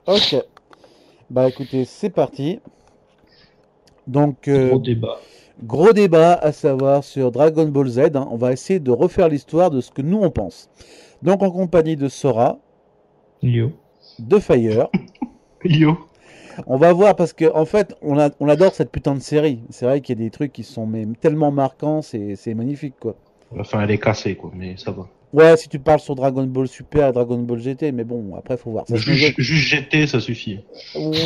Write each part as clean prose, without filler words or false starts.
Ok. Bah écoutez, c'est parti. Donc, Gros débat. gros débat à savoir sur Dragon Ball Z, hein. On va essayer de refaire l'histoire de ce que nous on pense. Donc en compagnie de Sora, Yo. de Fire. Yo. On va voir parce que en fait, on adore cette putain de série. C'est vrai qu'il y a des trucs qui sont mais, tellement marquants, c'est magnifique quoi. Enfin, elle est cassée, quoi, mais ça va. Ouais, si tu parles sur Dragon Ball Super et Dragon Ball GT, mais bon, après faut voir. Ça se Juste, négocie. juste GT, ça suffit.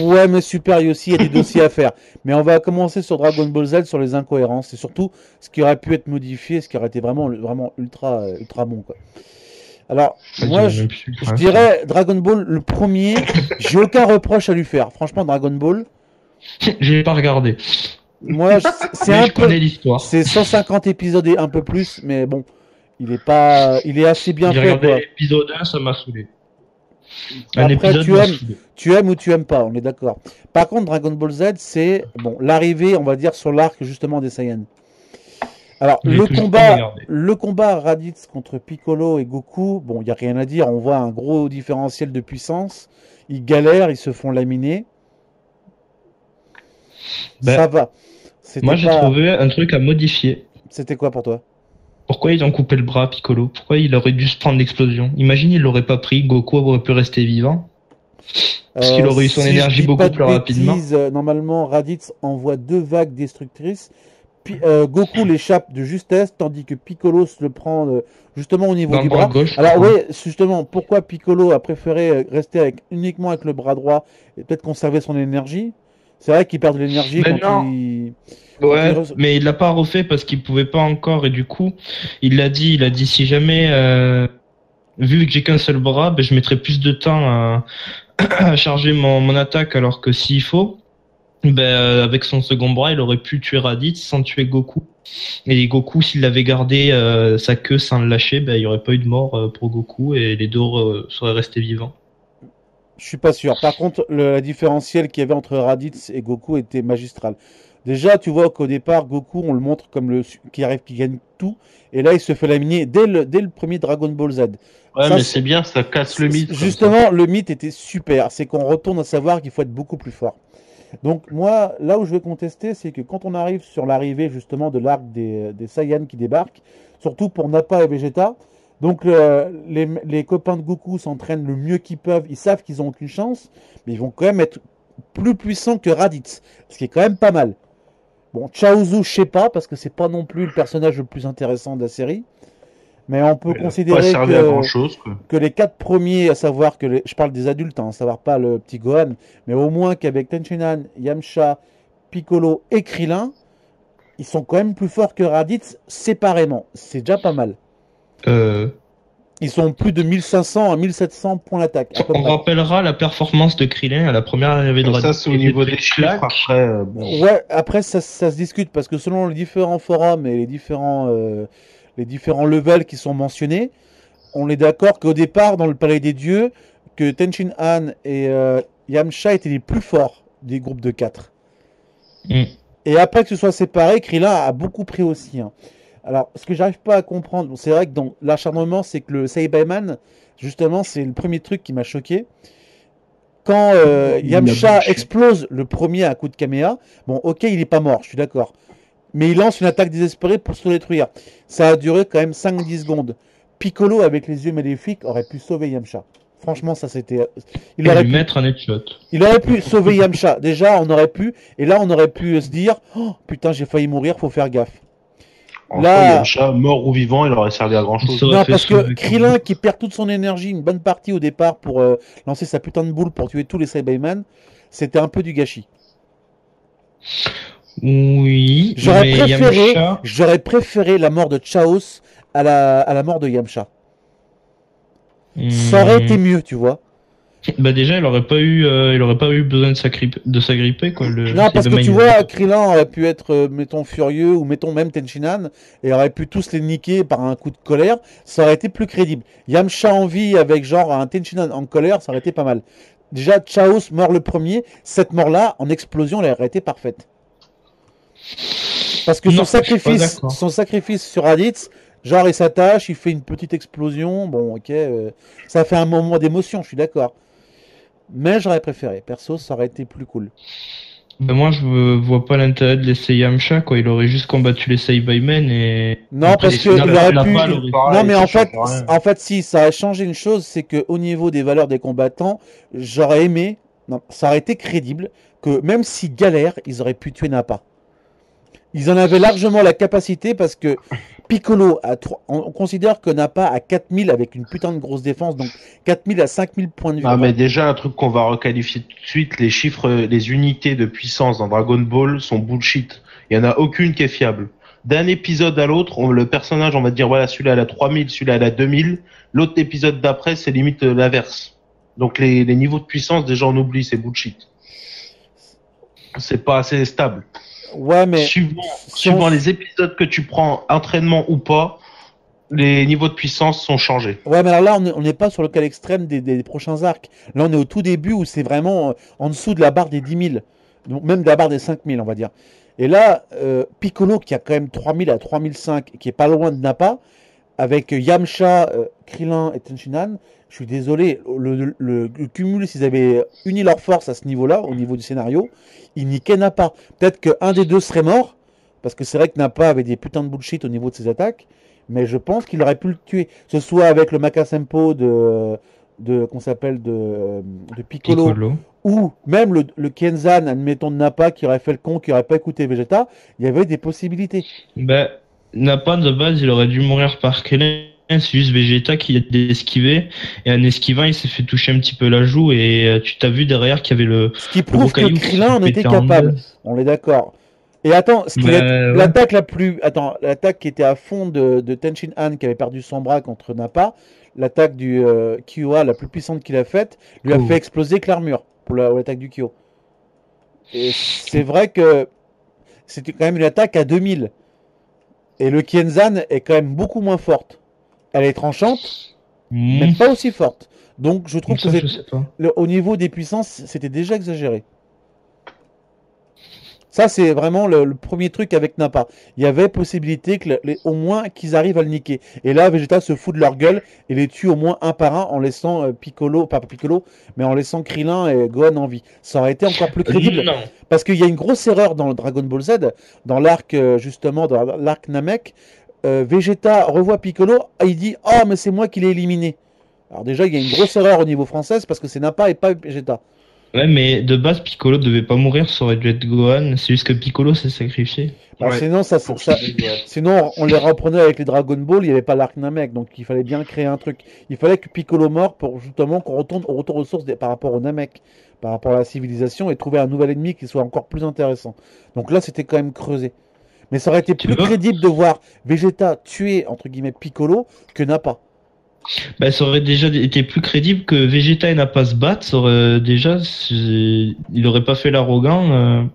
Ouais, mais Super, il y a aussi il y a des dossiers à faire. Mais on va commencer sur Dragon Ball Z, sur les incohérences. Et surtout, ce qui aurait pu être modifié, ce qui aurait été vraiment ultra, ultra bon, quoi. Alors, Ça moi, dirait même plus je grave. dirais Dragon Ball, le premier, j'ai aucun reproche à lui faire. Franchement, Dragon Ball, J'ai pas regardé. moi, c'est Mais un je peu. connais l'histoire. C'est 150 épisodes et un peu plus, mais bon, il est assez bien J'ai fait, regardé quoi. l'épisode 1, ça m'a saoulé. Un Après, épisode m'a saoulé. tu aimes ou tu aimes pas, on est d'accord. Par contre, Dragon Ball Z, c'est bon, l'arrivée, on va dire, sur l'arc justement des Saiyans. Alors, J'ai toujours pas regardé. le combat Raditz contre Piccolo et Goku, bon, il n'y a rien à dire, on voit un gros différentiel de puissance. Ils galèrent, ils se font laminer. Ça Ben, va. C'était moi, j'ai pas. trouvé un truc à modifier. C'était quoi pour toi? Pourquoi ils ont coupé le bras à Piccolo? Pourquoi il aurait dû se prendre l'explosion? Imagine, il l'aurait pas pris, Goku aurait pu rester vivant. Parce qu'il aurait eu son Si je énergie dis pas beaucoup de plus rapidement. bêtises, normalement, Raditz envoie deux vagues destructrices. Goku l'échappe de justesse, tandis que Piccolo se le prend justement au niveau Dans le du bras bras. gauche, je Alors crois. oui, justement, pourquoi Piccolo a préféré rester uniquement avec le bras droit et peut-être conserver son énergie? C'est vrai qu'il perd de l'énergie Mais non, quand il ouais, mais il l'a pas refait parce qu'il pouvait pas encore et du coup, il a dit si jamais, vu que j'ai qu'un seul bras, ben, je mettrai plus de temps à charger mon attaque alors que s'il faut, ben, avec son second bras, il aurait pu tuer Raditz sans tuer Goku. Et Goku, s'il avait gardé sa queue sans le lâcher, ben, il y aurait pas eu de mort pour Goku et les deux seraient restés vivants. Je suis pas sûr. Par contre, la différentiel qu'il y avait entre Raditz et Goku était magistral. Déjà, tu vois qu'au départ, Goku, on le montre comme qui arrive, qui gagne tout, et là, il se fait laminer dès le premier Dragon Ball Z. Ouais, Ça, mais c'est bien, ça casse le mythe, comme ça. justement, le mythe était super. C'est qu'on retourne à savoir qu'il faut être beaucoup plus fort. Donc moi, là où je vais contester, c'est que quand on arrive sur l'arrivée justement de l'arc des Saiyans qui débarquent, surtout pour Nappa et Vegeta, donc les copains de Goku s'entraînent le mieux qu'ils peuvent, ils savent qu'ils ont aucune chance, mais ils vont quand même être plus puissants que Raditz, ce qui est quand même pas mal. Bon, Chaozu, je sais pas, parce que c'est pas non plus le personnage le plus intéressant de la série, mais on peut Il a pas considérer servi à grand chose, quoi. que les quatre premiers, à savoir je parle des adultes, hein, à savoir pas le petit Gohan, mais au moins qu'avec Tenshinhan, Yamcha, Piccolo et Krillin, ils sont quand même plus forts que Raditz séparément. C'est déjà pas mal. Euh, Ils sont plus de 1500 à 1700 points d'attaque, à peu on près. rappellera la performance de Krillin à la première arrivée de Mais ça, Raditz. c'est au Il niveau était des chiffres, claque. après, bon. Ouais, après ça se discute parce que selon les différents forums et les différents levels qui sont mentionnés, on est d'accord qu'au départ, dans le Palais des Dieux, que Tenshin Han et Yamcha étaient les plus forts des groupes de 4. Mm. Et après que ce soit séparé, Krillin a beaucoup pris aussi, hein. Alors, ce que j'arrive pas à comprendre, bon, c'est vrai que dans l'acharnement, c'est que le Saibaman, justement, c'est le premier truc qui m'a choqué. Quand Il l'a Yamcha bouché. explose le premier à coup de Kamea, bon, ok, il est pas mort, je suis d'accord. Mais il lance une attaque désespérée pour se détruire. Ça a duré quand même 5-10 secondes. Piccolo, avec les yeux maléfiques, aurait pu sauver Yamcha. Franchement, ça c'était. Il Et aurait lui pu. mettre un headshot. Il aurait pu sauver Yamcha. Déjà, on aurait pu. Et là, on aurait pu se dire, oh, putain, j'ai failli mourir, faut faire gaffe. En soi, Là, Yamcha, mort ou vivant, il aurait servi à grand Il chose. serait non, fait parce que sauver. Krillin qui perd toute son énergie, une bonne partie au départ pour lancer sa putain de boule pour tuer tous les Saibaman, c'était un peu du gâchis. Oui, J'aurais mais préféré, Yamcha, j'aurais préféré la mort de Chaos à la mort de Yamcha. Ça aurait été mieux, tu vois. bah déjà, il aurait pas eu besoin de s'agripper, quoi. Non, parce que Saibaman, tu il vois, avait- Krillin aurait pu être, mettons, furieux, ou mettons même Tenshinhan, et aurait pu tous les niquer par un coup de colère, ça aurait été plus crédible. Yamcha en vie avec genre un Tenshinhan en colère, ça aurait été pas mal. Déjà, Chaos mort le premier, cette mort-là, en explosion, elle aurait été parfaite. Parce que Non, je suis pas d'accord. son sacrifice sur Raditz, genre il s'attache, il fait une petite explosion, bon ok, ça fait un moment d'émotion, je suis d'accord. mais j'aurais préféré. Perso, ça aurait été plus cool. Ben moi, vois pas l'intérêt de laisser Yamcha, quoi. Il aurait juste combattu les Saibaimen et... Non, Après, parce les que finales, il aurait la pu. balle aurait- Pareil, Non, mais ça en fait, change rien. si ça a changé une chose, c'est que au niveau des valeurs des combattants, j'aurais aimé. Non, ça aurait été crédible que même s'ils galèrent, ils auraient pu tuer Nappa. Ils en avaient largement la capacité parce que Piccolo on considère que Nappa a 4000 avec une putain de grosse défense, donc 4000 à 5000 points de vie. Ah, mais déjà, un truc qu'on va requalifier tout de suite, les chiffres, les unités de puissance dans Dragon Ball sont bullshit. Il y en a aucune qui est fiable. D'un épisode à l'autre, le personnage, on va dire, voilà, celui-là, elle a 3000, celui-là, elle a 2000. L'autre épisode d'après, c'est limite l'inverse. Donc, les niveaux de puissance, déjà, on oublie, c'est bullshit. C'est pas assez stable. Ouais, mais Suivant les épisodes que tu prends, entraînement ou pas, les niveaux de puissance sont changés. ouais, mais alors là, on n'est pas sur le cas extrême des prochains arcs. Là, on est au tout début où c'est vraiment en dessous de la barre des 10 000. Donc, même de la barre des 5000, on va dire. Et là, Piccolo, qui a quand même 3000 à 3005, qui est pas loin de Nappa, avec Yamcha, Krillin et Tenshinhan, je suis désolé, le cumul, s'ils avaient uni leurs forces à ce niveau-là, au niveau du scénario, ils niquaient Nappa. Peut-être qu'un des deux serait mort, parce que c'est vrai que Nappa avait des putains de bullshit au niveau de ses attaques, mais je pense qu'il aurait pu le tuer. Que ce soit avec le Makasempo qu'on s'appelle de Piccolo, ou même le Kenzan, admettons de Nappa, qui aurait fait le con, qui aurait pas écouté Vegeta, il y avait des possibilités. Ben, Nappa, de base, il aurait dû mourir par Krillin. C'est juste Vegeta qui a esquivé. Et en esquivant, il s'est fait toucher un petit peu la joue. Et tu t'as vu derrière qu'il y avait le... Ce qui prouve que Krillin en était capable. On est d'accord. Et attends, ouais. l'attaque la plus... Attends, l'attaque qui était à fond de Tenshinhan, qui avait perdu son bras contre Nappa, l'attaque du Kyoa, la plus puissante qu'il a faite, lui a fait exploser que l'armure pour l'attaque du Kyo. Et c'est vrai que c'était quand même une attaque à 2000. Et le Kenzan est quand même beaucoup moins forte. Elle est tranchante, mais pas aussi forte. Donc je trouve que au niveau des puissances, c'était déjà exagéré. Ça, c'est vraiment le premier truc avec Nappa. Il y avait possibilité au moins qu'ils arrivent à le niquer. Et là, Vegeta se fout de leur gueule et les tue au moins un par un en laissant Piccolo, pas Piccolo, mais en laissant Krillin et Gohan en vie. Ça aurait été encore plus crédible. Non. Parce qu'il y a une grosse erreur dans le Dragon Ball Z, dans l'arc, justement, dans l'arc Namek. Vegeta revoit Piccolo, il dit « Oh, mais c'est moi qui l'ai éliminé ». Alors déjà, il y a une grosse erreur au niveau français, parce que c'est Nappa et pas Vegeta. Ouais, mais de base, Piccolo devait pas mourir, ça aurait dû être Gohan. C'est juste que Piccolo s'est sacrifié. Bah, ouais. Sinon, on les reprenait avec les Dragon Ball, il n'y avait pas l'arc Namek, donc il fallait bien créer un truc. Il fallait que Piccolo meure pour justement qu'on retourne au retour aux sources par rapport au Namek, par rapport à la civilisation, et trouver un nouvel ennemi qui soit encore plus intéressant. Donc là, c'était quand même creusé. Mais ça aurait été plus crédible de voir Vegeta tuer, entre guillemets, Piccolo que Nappa. Bah, ça aurait déjà été plus crédible que Vegeta et Nappa se battent. Ça aurait déjà, il aurait pas fait l'arrogant.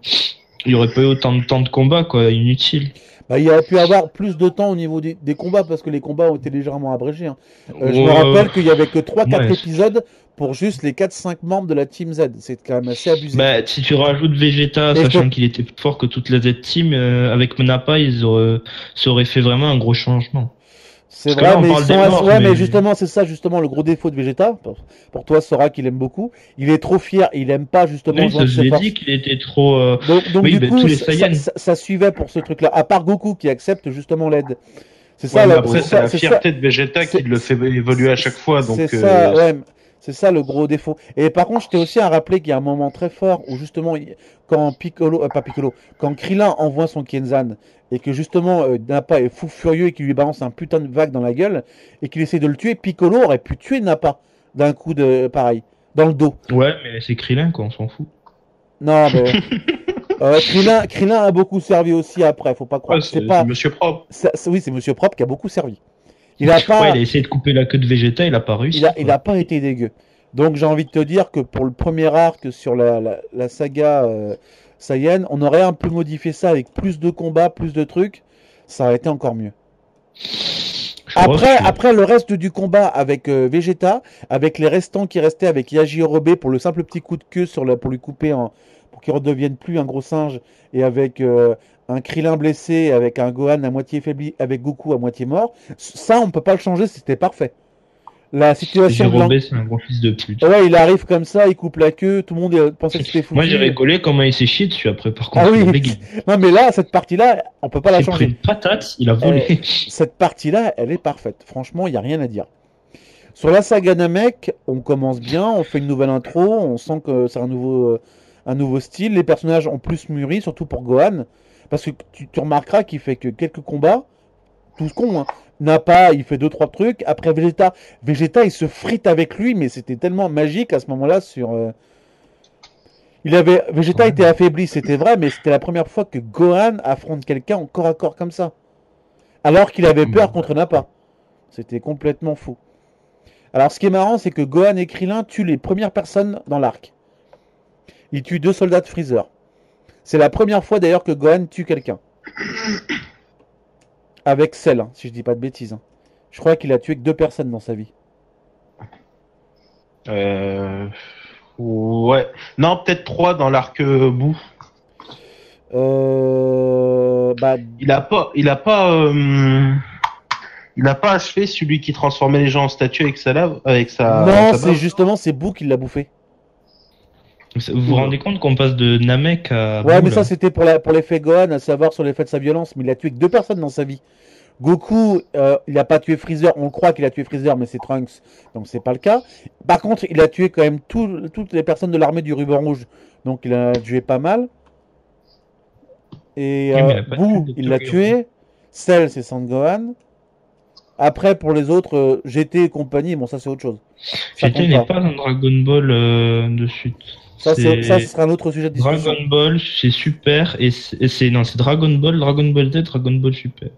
Il y aurait pas eu autant de temps de combat, quoi, inutile. Bah, il aurait pu avoir plus de temps au niveau des combats, parce que les combats ont été légèrement abrégés. Hein. Je me rappelle qu'il y avait que 3-4 épisodes pour juste les 4-5 membres de la Team Z. C'est quand même assez abusé. Bah, si tu rajoutes Vegeta, sachant qu'il était plus fort que toute la Z-Team, avec Nappa, ça aurait fait vraiment un gros changement. C'est vrai, mais justement, c'est ça justement le gros défaut de Vegeta. Pour toi, Sora qu'il aime beaucoup. Il est trop fier, il aime pas justement. Oui, ça, je l'ai dit qu'il était trop. Donc oui, du coup, tous les Saiyans. Ça suivait pour ce truc-là. À part Goku qui accepte justement l'aide. C'est ça. Après, c'est la fierté de Vegeta qui le fait évoluer à chaque fois. Donc c'est ça, ouais. C'est ça le gros défaut. Et par contre, je t'ai aussi à rappeler qu'il y a un moment très fort où justement, quand quand Krillin envoie son Kenzan et que justement Nappa est fou furieux et qu'il lui balance un putain de vague dans la gueule et qu'il essaie de le tuer, Piccolo aurait pu tuer Nappa d'un coup de pareil, dans le dos. Ouais, mais c'est Krillin quoi, on s'en fout. Non, mais Krillin a beaucoup servi aussi après, faut pas croire. Ouais, c'est Monsieur Propre. Oui, c'est Monsieur Propre qui a beaucoup servi. Il a essayé de couper la queue de Vegeta, il a pas réussi. Il a pas été dégueu. Donc j'ai envie de te dire que pour le premier arc sur la saga Saiyan, on aurait un peu modifié ça avec plus de combats, plus de trucs, ça aurait été encore mieux. Après le reste du combat avec Vegeta, avec les restants qui restaient avec Yajirobe pour le simple petit coup de queue pour lui couper pour qu'il redevienne plus un gros singe, et avec un Krillin blessé, avec un Gohan à moitié faibli, avec Goku à moitié mort, ça on peut pas le changer, c'était parfait. La situation de Jérôme, c'est un gros fils de pute. Ouais, il arrive comme ça, il coupe la queue, tout le monde pensait que c'était foutu. Moi, j'ai rigolé comment il s'est chié dessus après, par contre. Ah oui, le mec, non mais là, cette partie-là, on peut pas la il s'est pris changer. une patate, il a volé. Cette partie-là, elle est parfaite. Franchement, il n'y a rien à dire. Sur la saga Namek, on commence bien, on fait une nouvelle intro, on sent que c'est un nouveau style. Les personnages ont plus mûri, surtout pour Gohan. Parce que tu remarqueras qu'il fait que quelques combats, tous cons, hein. Nappa, il fait 2-3 trucs. Après Vegeta, il se frite avec lui, mais c'était tellement magique à ce moment-là sur. Vegeta était affaibli, c'était vrai, mais c'était la première fois que Gohan affronte quelqu'un en corps à corps comme ça. Alors qu'il avait peur contre Nappa. C'était complètement fou. Alors ce qui est marrant, c'est que Gohan et Krillin tuent les premières personnes dans l'arc. Ils tuent 2 soldats de Freezer. C'est la première fois d'ailleurs que Gohan tue quelqu'un. Avec Cell, hein, si je dis pas de bêtises. Hein. Je crois qu'il a tué que 2 personnes dans sa vie. Ouais. Non, peut-être 3 dans l'arc bout. Bah, Il a pas achevé celui qui transformait les gens en statues avec sa lave, avec sa. non, sa c'est bave. justement c'est Boo qui l'a bouffé. Vous vous rendez compte qu'on passe de Namek à Ouais, Boo, mais là ça c'était pour l'effet Gohan, à savoir sur l'effet de sa violence. Mais il a tué que 2 personnes dans sa vie. Goku, il n'a pas tué Freezer. On croit qu'il a tué Freezer, mais c'est Trunks, donc c'est pas le cas. Par contre, il a tué quand même toutes les personnes de l'armée du ruban rouge, donc il a tué pas mal. Et Oui, mais il a pas Boo, tué il l'a Dr. tué. Cell, c'est Sangohan. Après, pour les autres, GT et compagnie, bon, ça c'est autre chose. Ça GT compte n'est pas. pas dans Dragon Ball de suite. Ça, ce C'est sera un autre sujet de discussion. Dragon Ball, c'est Super, et c'est non, c'est Dragon Ball, Dragon Ball Z, Dragon Ball Super.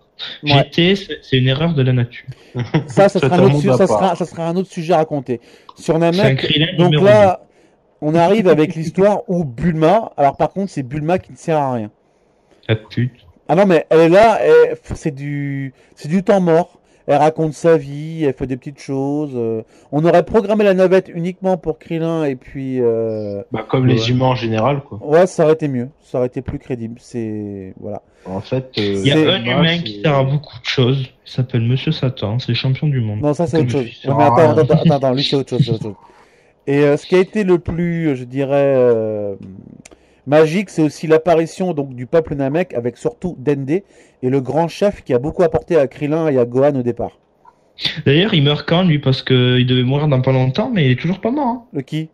Ouais. GT, c'est une erreur de la nature. Ça sera un autre, Totalement d'accord. ça sera un autre sujet à raconter. Sur C'est un Namek, Krillin donc numéro là, on arrive avec l'histoire où Bulma, alors par contre, c'est Bulma qui ne sert à rien. 2. La pute. Ah non, mais elle est là, c'est du temps mort. Elle raconte sa vie, elle fait des petites choses. On aurait programmé la navette uniquement pour Krillin et puis. Bah, comme Ouais. les humains en général, quoi. Ouais, ça aurait été mieux. Ça aurait été plus crédible. C'est. Voilà. En fait, Il y a C'est- un humain qui sert à beaucoup de choses. Il s'appelle Monsieur Satan, c'est le champion du monde. Non, ça c'est autre chose. Ça Ouais, mais sert à rien. attends, lui c'est autre chose, c'est autre chose. Et ce qui a été le plus, je dirais, magique, c'est aussi l'apparition donc du peuple Namek avec surtout Dende et le grand chef qui a beaucoup apporté à Krillin et à Gohan au départ. D'ailleurs, il meurt quand lui parce qu'il devait mourir dans pas longtemps, mais il est toujours pas mort. Hein. Le qui?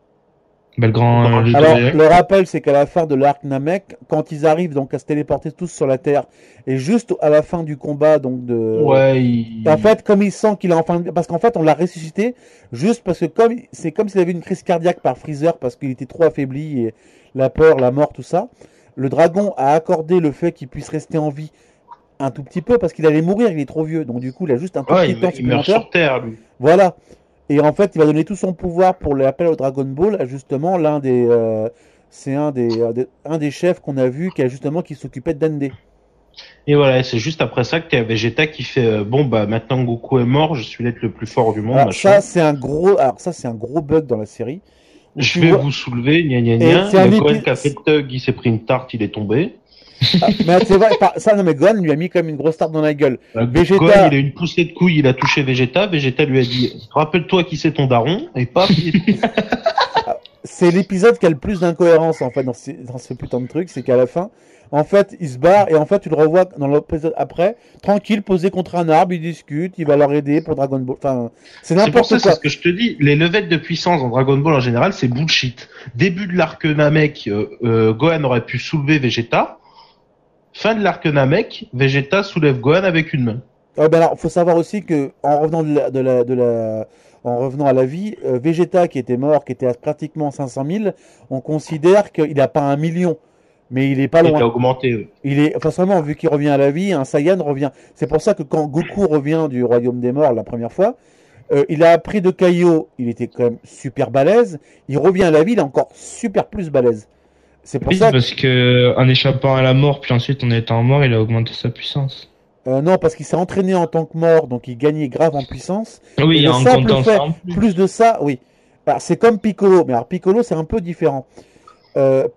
Bah, le grand. le Alors, Direct. le rappel, c'est qu'à la fin de l'arc Namek, quand ils arrivent donc à se téléporter tous sur la Terre, et juste à la fin du combat, donc de. Ouais, En fait, comme il sent qu'il a enfin. Parce qu'en fait, on l'a ressuscité, juste parce que c'est comme s'il avait une crise cardiaque par Freezer, parce qu'il était trop affaibli, et la peur, la mort, tout ça. Le dragon a accordé le fait qu'il puisse rester en vie un tout petit peu, parce qu'il allait mourir, il est trop vieux. Donc, du coup, il a juste un tout ouais, petit temps il meurt supplémentaire. sur Terre, lui. Voilà. Et en fait, il va donner tout son pouvoir pour l'appel au Dragon Ball à justement c'est un des chefs qu'on a vu qui s'occupait de Dende. Et voilà, c'est juste après ça que t'as Vegeta qui fait bon bah maintenant que Goku est mort, je suis l'être le plus fort du monde. Alors machin. ça, c'est un gros bug dans la série. Où Je tu vais vois- vous soulever, gna gna Et gna. c'est un Le Gohan épi- qui a fait le thug, il s'est pris une tarte, il est tombé. Ah, mais c'est vrai, ça, non mais Gohan lui a mis quand même une grosse tarte dans la gueule. Vegeta- Gohan, il a eu une poussée de couille, il a touché Vegeta. Vegeta lui a dit rappelle-toi qui c'est ton daron, et paf, il est... C'est l'épisode qui a le plus d'incohérence en fait dans ce putain de truc, c'est qu'à la fin, en fait, il se barre et en fait, tu le revois dans l'épisode après, tranquille, posé contre un arbre, il discute, il va leur aider pour Dragon Ball. Enfin, c'est C'est pour n'importe ça, c'est quoi. ce que je te dis. Les levels de puissance dans Dragon Ball en général, c'est bullshit. Début de l'arc Namek, Gohan aurait pu soulever Vegeta. Fin de l'arc Namek, Vegeta soulève Gohan avec une main. Ben alors, faut savoir aussi que en revenant en revenant à la vie, Vegeta qui était mort, qui était à pratiquement 500 000, on considère qu'il n'a pas 1 million, mais il est pas Il a loin. augmenté. Il est, enfin seulement vu qu'il revient à la vie, un Saiyan revient. C'est pour ça que quand Goku revient du royaume des morts la première fois, il a appris de Kaio, il était quand même super balèze. Il revient à la vie, il est encore super plus balèze. C'est pour Oui, ça que, parce que en échappant à la mort, puis ensuite en étant mort, il a augmenté sa puissance. non, parce qu'il s'est entraîné en tant que mort, donc il gagnait grave en puissance. Oui, Et le en simple comptant fait, ça en plus. plus de ça, oui. Bah, c'est comme Piccolo, mais alors Piccolo c'est un peu différent.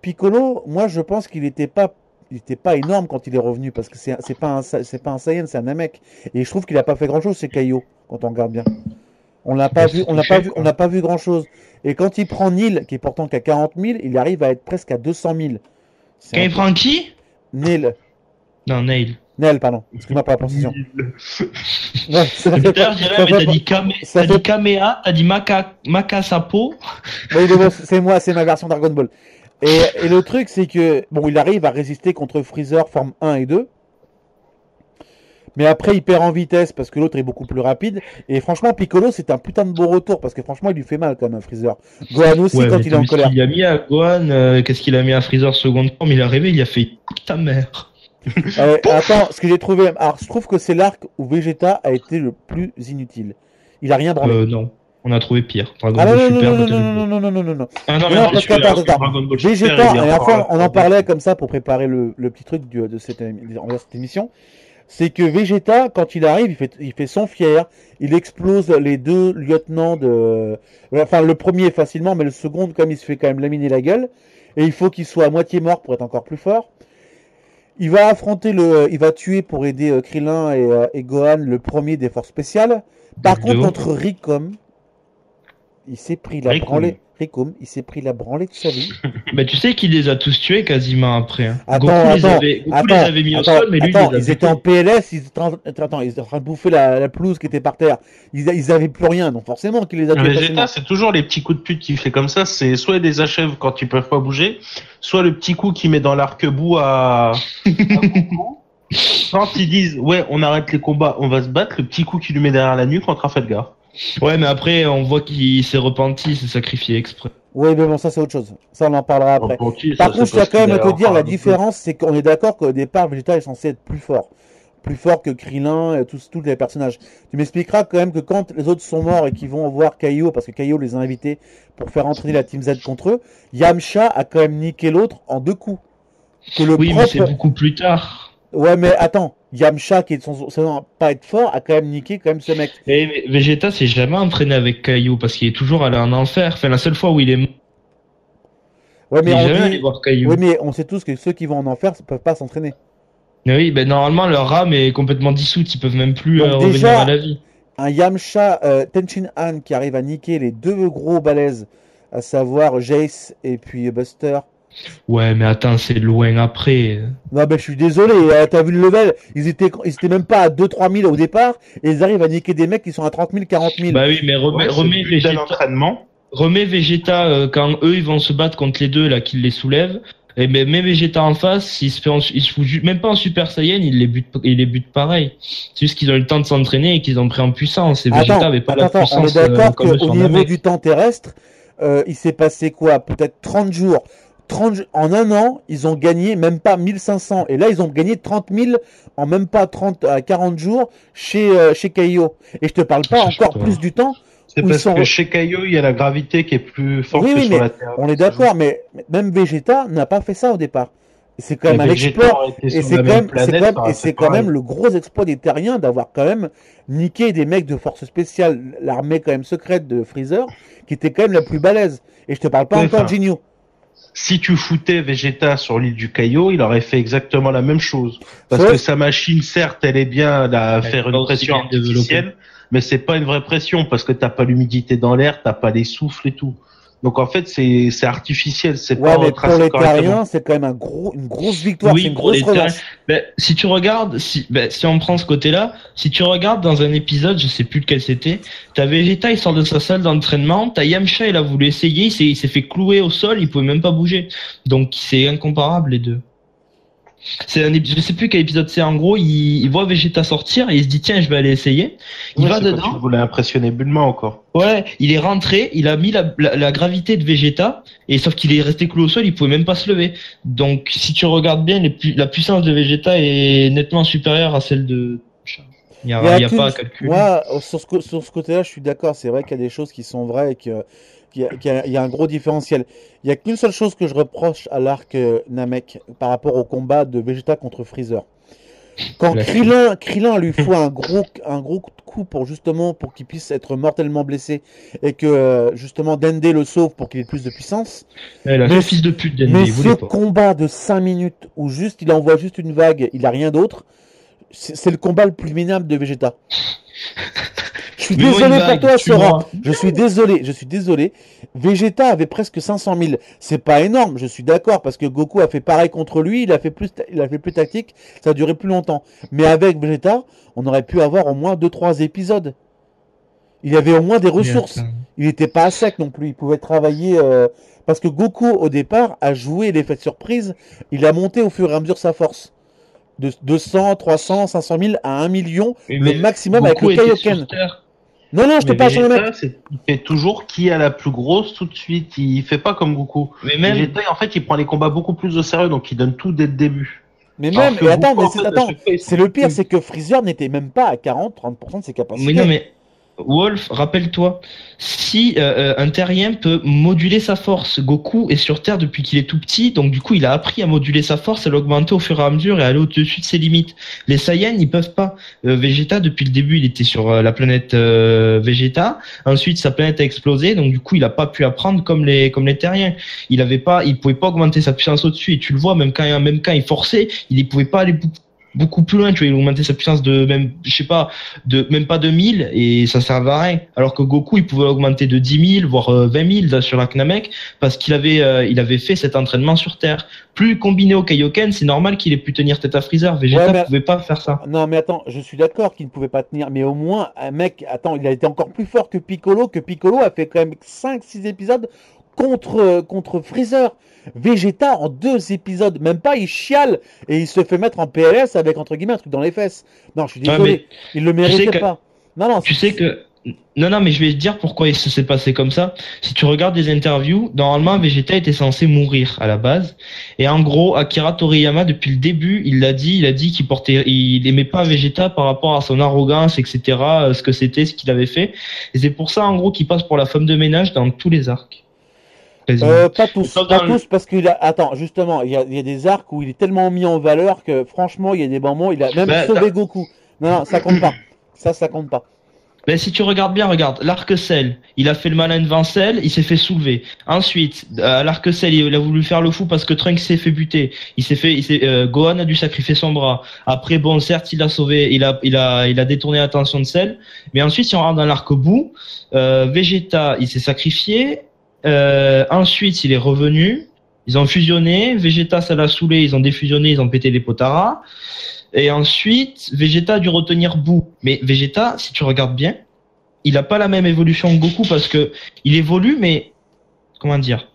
Piccolo, moi je pense qu'il était pas énorme quand il est revenu parce que c'est pas un Saiyan, c'est un Namek. Et je trouve qu'il a pas fait grand chose, c'est Kaio quand on regarde bien. On l'a pas vu, on n'a pas vu grand chose. Et quand il prend Neil, qui est pourtant qu'à 40 000, il arrive à être presque à 200 000. Quand il prend qui? Neil. Non, Nail. Neil, pardon. Excuse-moi pour la précision. Ouais, D'ailleurs, je dirais, mais t'as dit Kamea, t'as dit Makasapo. Oui, mais bon, c'est moi, c'est ma version Dragon Ball. Et le truc, c'est que, bon, il arrive à résister contre Freezer forme 1 et 2. Mais après, il perd en vitesse parce que l'autre est beaucoup plus rapide. Et franchement, Piccolo, c'est un putain de beau retour parce que franchement, il lui fait mal quand même, Freezer. Gohan aussi, Ouais, quand mais il est en colère. Qu'est-ce qu'il a mis à Gohan, qu'est-ce qu'il a mis à Freezer seconde forme? Il est arrivé, il a fait ta mère. Attends, ce que j'ai trouvé. Alors, je trouve que c'est l'arc où Vegeta a été le plus inutile. Il a rien branlé. Non. On a trouvé pire. Dragon Ah Ball non, Super. non. Ah non, Non, mais parce que, Dragon Ball Super, Vegeta, il est la dernière encore là. fois, on en parlait comme ça pour préparer le petit truc de cette émission. C'est que Vegeta, quand il arrive, il fait son fier. Il explose les deux lieutenants de. Enfin, le premier facilement, mais le second, comme il se fait quand même laminer la gueule. Et il faut qu'il soit à moitié mort pour être encore plus fort. Il va affronter il va tuer pour aider Krillin et Gohan, le premier des forces spéciales. Par contre, contre Ricom, il s'est pris la branlée. Ricom, il s'est pris la branlée de sa vie. Bah, tu sais qu'il les a tous tués quasiment après. Hein. Goku les avait mis au sol, mais lui, ils étaient en PLS, ils étaient en train de bouffer la pelouse qui était par terre. Ils avaient plus rien, donc forcément qu'il les a tués. Vegeta, c'est toujours les petits coups de pute qu'il fait comme ça. C'est soit il les achève quand ils peuvent pas bouger, soit le petit coup qu'il met dans l'arc-bout à Goku. Quand ils disent ouais, on arrête les combats, on va se battre, le petit coup qu'il lui met derrière la nuque en Trafalgar. Ouais, mais après, on voit qu'il s'est repenti, il s'est sacrifié exprès. Oui, mais bon, ça c'est autre chose. Ça, on en parlera après. Repenti, Par contre, je dois quand même te dire, la de différence, c'est qu'on est d'accord qu'au départ, Vegeta est censé être plus fort. Plus fort que Krillin et tous les personnages. Tu m'expliqueras quand même que quand les autres sont morts et qu'ils vont voir Kaio, parce que Kaio les a invités pour faire entraîner la Team Z contre eux, Yamcha a quand même niqué l'autre en 2 coups. Mais c'est beaucoup plus tard. Ouais, mais attends, Yamcha, qui est sans pas être fort, a quand même niqué quand même ce mec. Mais Vegeta s'est jamais entraîné avec Kaio parce qu'il est toujours allé en enfer. Enfin, la seule fois où il est mort. Ouais, mais il est jamais allé voir Kaio. Oui, mais on sait tous que ceux qui vont en enfer ne peuvent pas s'entraîner. Mais oui, ben normalement leur âme est complètement dissoute, ils peuvent même plus revenir à la vie. Un Yamcha Tenshin Han qui arrive à niquer les 2 gros balaises, à savoir Jace et puis Buster. Ouais, mais attends, c'est loin après. Non, ben je suis désolé, t'as vu le level, ils étaient même pas à 2-3 000 au départ, et ils arrivent à niquer des mecs qui sont à 30 000, 40 000. Bah oui, mais remets Vegeta quand eux ils vont se battre contre les deux là qui les soulèvent. Et même Vegeta en face, il se fout même pas en Super Saiyan, il les bute pareil. C'est juste qu'ils ont eu le temps de s'entraîner et qu'ils ont pris en puissance. Et Vegeta avait pas la puissance. On est d'accord qu'au niveau du temps terrestre, il s'est passé quoi? Peut-être 30 jours. En un an, ils ont gagné même pas 1500. Et là, ils ont gagné 30 000 en même pas 30 à 40 jours chez Kaio. Et je te parle pas encore plus du temps. C'est parce que chez Kaio, il y a la gravité qui est plus forte que sur la Terre. On est d'accord, mais même Vegeta n'a pas fait ça au départ. C'est quand même un exploit. Et c'est quand même le gros exploit des Terriens d'avoir quand même niqué des mecs de force spéciale, l'armée quand même secrète de Freezer, qui était quand même la plus balèze. Et je te parle pas encore de Jinyu. Si tu foutais Vegeta sur l'île du Kaio, il aurait fait exactement la même chose. Parce que sa machine, certes, elle est bien à faire une pression artificielle, mais c'est pas une vraie pression parce que t'as pas l'humidité dans l'air, t'as pas les souffles et tout. Donc en fait, c'est artificiel, c'est pas mais pour les Terriens, c'est quand même une grosse victoire, oui, c'est une grosse revanche. Si tu regardes, si on prend ce côté-là, si tu regardes dans un épisode, je sais plus lequel c'était, t'as Vegeta, il sort de sa salle d'entraînement, t'as Yamcha, il a voulu essayer, il s'est fait clouer au sol, il pouvait même pas bouger. Donc c'est incomparable les deux. Je sais plus quel épisode c'est, en gros, il voit Vegeta sortir et il se dit tiens, je vais aller essayer. Il va dedans. Tu voulais impressionner Bulma encore. Ouais, il est rentré, il a mis la gravité de Vegeta, et sauf qu'il est resté cloué au sol, il pouvait même pas se lever. Donc si tu regardes bien, la puissance de Vegeta est nettement supérieure à celle de... Il y a pas à calculer. Moi, sur ce côté-là, je suis d'accord, c'est vrai qu'il y a des choses qui sont vraies et qu'il y a un gros différentiel. Il n'y a qu'une seule chose que je reproche à l'arc Namek par rapport au combat de Vegeta contre Freezer. Quand Krillin lui faut un gros coup pour qu'il puisse être mortellement blessé et que justement Dende le sauve pour qu'il ait plus de puissance. Le fils de pute Dende, mais ce combat de 5 minutes où juste il envoie juste une vague, il a rien d'autre, c'est le combat le plus minable de Vegeta. Je suis Mais moi, désolé une pour vague, toi, Sora. tue-moi. Je suis désolé. Vegeta avait presque 500 000. C'est pas énorme, je suis d'accord, parce que Goku a fait pareil contre lui, il a fait plus tactique, ça a duré plus longtemps. Mais avec Vegeta, on aurait pu avoir au moins 2-3 épisodes. Il avait au moins des Mais ressources. attends. Il n'était pas à sec non plus. Il pouvait travailler. Parce que Goku, au départ, a joué l'effet de surprise. Il a monté au fur et à mesure sa force. De 200, 300, 500 000 à 1 million, Oui, le mais maximum avec Goku le était Kaioken. sur Terre. Non, non, je te Mais parle sur le mec. Vegeta, il fait toujours qui a la plus grosse tout de suite. Il fait pas comme Goku. Mais même, Vegeta, en fait, il prend les combats beaucoup plus au sérieux, donc il donne tout dès le début. Mais Alors même, que et attends, Goku, mais en fait, à attends, chaque fois, il c'est le pire, s'en c'est que Freezer n'était même pas à 40-30% de ses mais capacités. non, mais Wolf, rappelle-toi, si un terrien peut moduler sa force, Goku est sur Terre depuis qu'il est tout petit, donc du coup il a appris à moduler sa force, à l'augmenter au fur et à mesure et à aller au-dessus de ses limites. Les Saiyans, ils peuvent pas. Vegeta, depuis le début, il était sur la planète Vegeta. Ensuite, sa planète a explosé, donc du coup il a pas pu apprendre comme les terriens. Il pouvait pas augmenter sa puissance au-dessus. Et tu le vois, même quand il forçait, il pouvait pas aller beaucoup plus loin, tu vois, il augmentait sa puissance de même, je sais pas, de même pas de 1000 et ça servait à rien. Alors que Goku, il pouvait augmenter de 10 000, voire 20 000 là, sur la Namek parce il avait fait cet entraînement sur Terre. Plus combiné au Kaioken, c'est normal qu'il ait pu tenir tête à Freezer. Vegeta Ouais, mais- pouvait pas faire ça. Non, mais attends, je suis d'accord qu'il ne pouvait pas tenir, mais au moins, un mec, attends, il a été encore plus fort que Piccolo a fait quand même 5-6 épisodes contre Freezer. Vegeta, en 2 épisodes, même pas, il chiale et il se fait mettre en PLS avec, entre guillemets, un truc dans les fesses. Non, je suis Ouais, désolé, il le méritait que- pas. Non, non, Tu sais que non, mais je vais te dire pourquoi ça s'est passé comme ça. Si tu regardes des interviews, normalement Vegeta était censé mourir à la base. Et en gros, Akira Toriyama, depuis le début, il a dit il aimait pas Vegeta par rapport à son arrogance, etc., ce que c'était, ce qu'il avait fait. Et c'est pour ça, en gros, qu'il passe pour la femme de ménage dans tous les arcs. Quasiment. Pas tous, Sauf pas dans le- tous, parce qu'il a. Attends, justement, il y a des arcs où il est tellement mis en valeur que, franchement, il y a des moments où il a même Bah, sauvé Goku. Non, non, ça compte pas. Ça compte pas. Ben, si tu regardes bien, regarde, l'arc Cell, il a fait le malin devant Cell, il s'est fait soulever. Ensuite, à l'arc Cell, il a voulu faire le fou parce que Trunks s'est fait buter. Gohan a dû sacrifier son bras. Après, bon, certes, il a sauvé, il a détourné l'attention de Cell. Mais ensuite, si on regarde dans l'arc bout, Vegeta, il s'est sacrifié. Ensuite, il est revenu. Ils ont fusionné. Vegeta, ça l'a saoulé. Ils ont défusionné. Ils ont pété les Potara. Et ensuite, Vegeta a dû retenir Boo. Mais Vegeta, si tu regardes bien, il a pas la même évolution que Goku parce que il évolue, mais comment dire?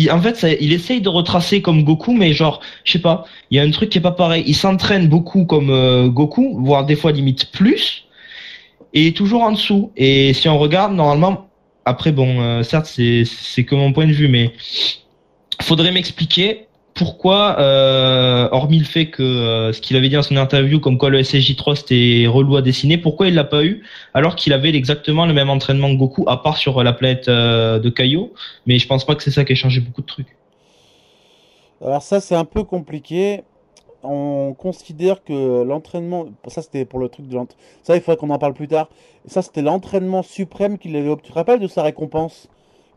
En fait, il essaye de retracer comme Goku, mais genre, je sais pas, il y a un truc qui est pas pareil. Il s'entraîne beaucoup comme Goku, voire des fois limite plus, et il est toujours en dessous. Et si on regarde, normalement, après bon, certes, c'est que mon point de vue, mais faudrait m'expliquer pourquoi, hormis le fait que ce qu'il avait dit dans son interview, comme quoi le SSJ3 c'était relou à dessiner, pourquoi il l'a pas eu alors qu'il avait exactement le même entraînement que Goku, à part sur la planète de Kaio. Mais je pense pas que c'est ça qui a changé beaucoup de trucs. Alors ça, c'est un peu compliqué. On considère que l'entraînement, ça c'était pour le truc de l'entraînement, ça il faudrait qu'on en parle plus tard. Ça c'était l'entraînement suprême qu'il avait obtenu. Tu te rappelles de sa récompense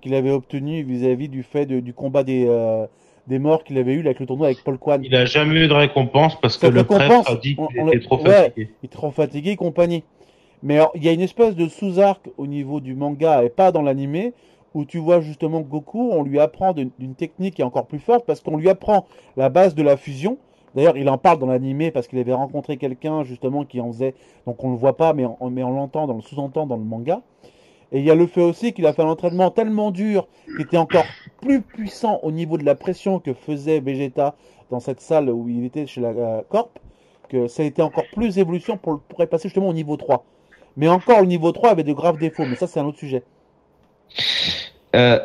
qu'il avait obtenue vis-à-vis du fait du combat des morts qu'il avait eu avec le tournoi avec Paul Kwan. Il a jamais eu de récompense parce que Cette le récompense, prêtre a dit on- qu'il on était le- trop ouais. fatigué. Il est trop fatigué et compagnie. Mais alors, il y a une espèce de sous-arc au niveau du manga et pas dans l'animé où tu vois justement Goku, on lui apprend d'une technique qui est encore plus forte parce qu'on lui apprend la base de la fusion. D'ailleurs, il en parle dans l'animé parce qu'il avait rencontré quelqu'un justement qui en faisait, donc on le voit pas, mais on l'entend, dans le sous-entend dans le manga. Et il y a le fait aussi qu'il a fait un entraînement tellement dur, qui était encore plus puissant au niveau de la pression que faisait Vegeta dans cette salle où il était chez la Corp, que ça a été encore plus évolution pour passer justement au niveau 3. Mais encore, le niveau 3 avait de graves défauts, mais ça c'est un autre sujet.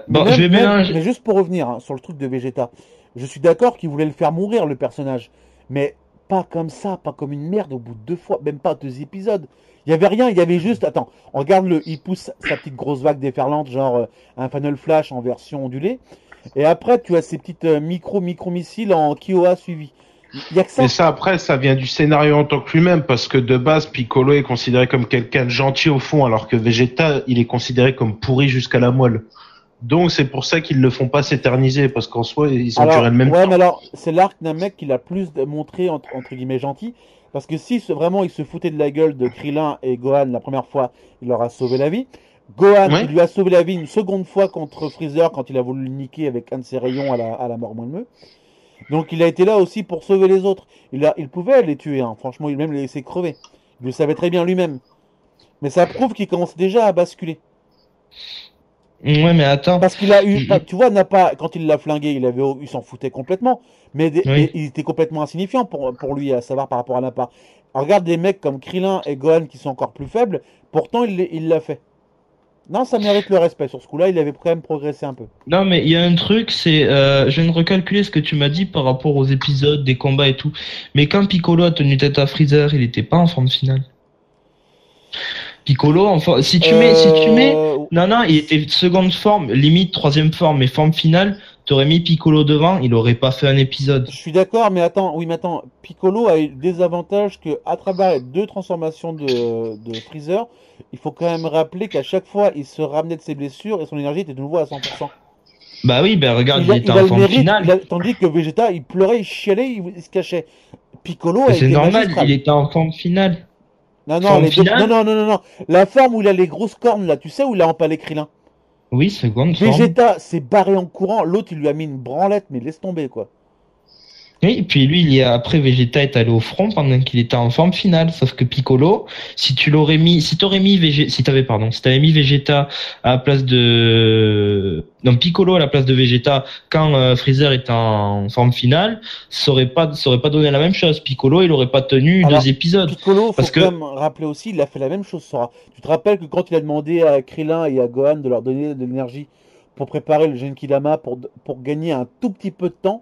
Bon, je vais mélanger. Mais juste pour revenir sur le truc de Vegeta, je suis d'accord qu'il voulait le faire mourir, le personnage. Mais pas comme ça, pas comme une merde au bout de 2 fois, même pas 2 épisodes. Il y avait rien, il y avait juste... Attends, regarde-le, il pousse sa petite grosse vague déferlante, genre un Final Flash en version ondulée. Et après, tu as ces petites micro-missiles en Kiowa suivi. Il y a que ça. Mais ça, après, ça vient du scénario en tant que lui-même, parce que de base, Piccolo est considéré comme quelqu'un de gentil au fond, alors que Vegeta, il est considéré comme pourri jusqu'à la moelle. Donc, c'est pour ça qu'ils le font pas s'éterniser, parce qu'en soi, ils ont duré le même ouais, temps. mais alors, c'est l'arc d'un mec qui l'a plus montré, entre guillemets, gentil. Parce que si vraiment il se foutait de la gueule de Krillin et Gohan la première fois, il leur a sauvé la vie. Gohan, Ouais. il lui a sauvé la vie une seconde fois contre Freezer quand il a voulu le niquer avec un de ses rayons à la mort moelle. Donc il a été là aussi pour sauver les autres. Il pouvait les tuer, hein. Franchement, il même les laisser crever. Il le savait très bien lui-même. Mais ça prouve qu'il commence déjà à basculer. Ouais, mais attends. Parce qu'il a eu, tu vois, quand il l'a flingué, il s'en foutait complètement. Mais Oui. il était complètement insignifiant pour lui, à savoir par rapport à Nappa. Alors, regarde des mecs comme Krillin et Gohan qui sont encore plus faibles, pourtant il l'a fait. Non, ça mérite le respect. Sur ce coup-là, il avait quand même progressé un peu. Non, mais il y a un truc, c'est, je viens de recalculer ce que tu m'as dit par rapport aux épisodes, des combats et tout. Mais quand Piccolo a tenu tête à Freezer, il était pas en forme finale. Piccolo, enfin, si tu mets, non, non, il était seconde forme, limite troisième forme, mais forme finale, t'aurais mis Piccolo devant, il aurait pas fait un épisode. Je suis d'accord, mais attends, oui, mais attends, Piccolo a eu des avantages que, à travers les deux transformations de Freezer, il faut quand même rappeler qu'à chaque fois, il se ramenait de ses blessures et son énergie était de nouveau à 100%. Bah oui, ben regarde, il était Il a en le forme mérite, finale. tandis que Vegeta, il pleurait, il chialait, il se cachait. Piccolo a Mais c'est été normal, magistral. il était en forme finale. Non, non, Forme les deux, non, finale? non, non, non, non. La forme où il a les grosses cornes, là, tu sais, où il a empalé Krillin. Oui, seconde forme. Vegeta s'est barré en courant, l'autre, il lui a mis une branlette, mais laisse tomber, quoi. Oui, et puis lui, après Vegeta est allé au front pendant qu'il était en forme finale. Sauf que Piccolo, si t'avais mis Vegeta à la place non, Piccolo à la place de Vegeta quand Freezer était en forme finale, ça aurait pas donné la même chose. Piccolo, il aurait pas tenu Alors, 2 épisodes. Piccolo, faut Parce quand que, même rappeler aussi, il a fait la même chose, Sora. Tu te rappelles que quand il a demandé à Krillin et à Gohan de leur donner de l'énergie pour préparer le Genkidama pour gagner un tout petit peu de temps,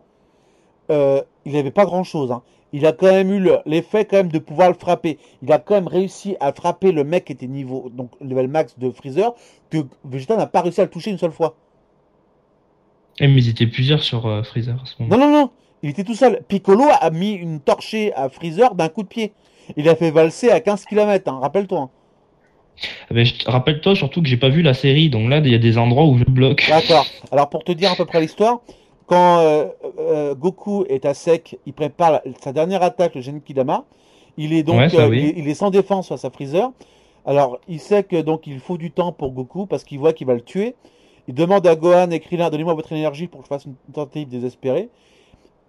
il n'avait pas grand-chose, hein. Il a quand même eu l'effet quand même de pouvoir le frapper. Il a quand même réussi à frapper le mec qui était niveau, donc level max de Freezer, que Vegeta n'a pas réussi à le toucher une seule fois. mais ils étaient plusieurs sur Freezer à ce moment. Non, non, non, il était tout seul. Piccolo a mis une torchée à Freezer d'un coup de pied. Il a fait valser à 15 km, hein, rappelle-toi, hein. Ah ben, rappelle-toi surtout que j'ai pas vu la série, donc là, il y a des endroits où je bloque. D'accord. Alors pour te dire à peu près l'histoire, quand Goku est à sec, il prépare sa dernière attaque, le Genkidama. Il est donc Ouais, ça oui. il est sans défense face à Freezer. Alors il sait que donc il faut du temps pour Goku parce qu'il voit qu'il va le tuer. Il demande à Gohan et Krillin, donnez-moi votre énergie pour que je fasse une tentative désespérée.